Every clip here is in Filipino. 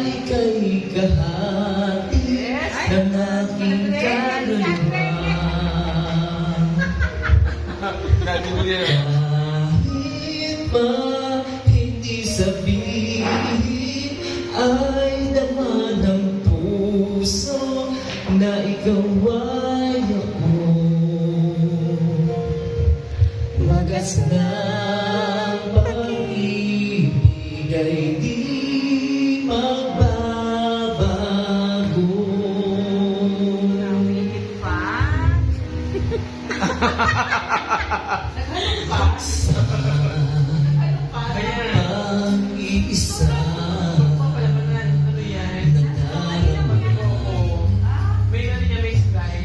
ika'y kahati ng aking kaluluwa. Kahit pa hindi sabihin, ay naman ng puso na ikaw ay ako. Wagas ng pag-ibig ay di magbabago. Pag-iisa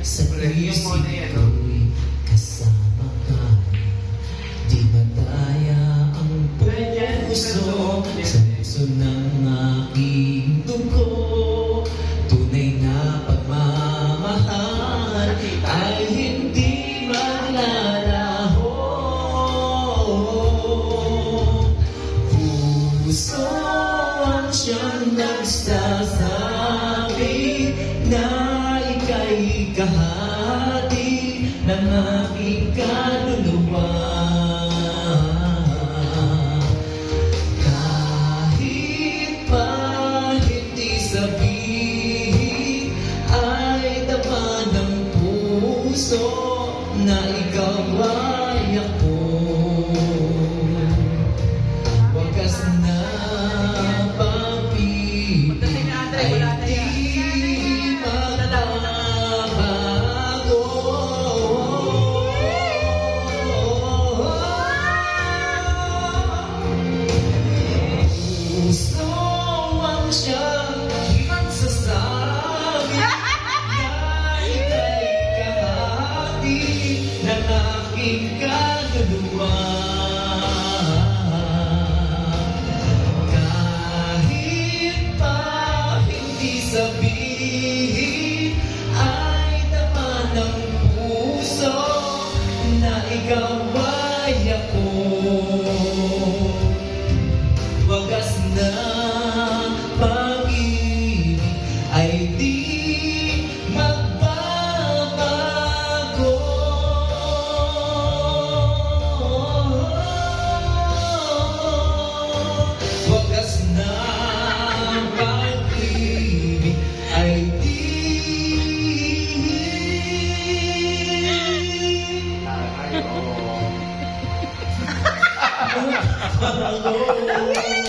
sa isip ko'y kasama ka. Di mataya ang puso sa puso ng aking dugo. Tunay na pagmamahal ay hindi maglalaho. Puso ang siyang nagsasabi na ika'y kahati ng aking kaluluwa. Kahit pa hindi sabihin, ay naman ng puso na ikaw ay ako. Wagas na pag-ibig ay di puso ang siyang magsasabi na ika'y kahati ng aking kaluluwa. Kahit pa hindi sabihin, ay naman ng puso na ikaw ay ako. Wagas na pag-ibig ay di magbabago. Wagas na pag-ibig ay di magbabago.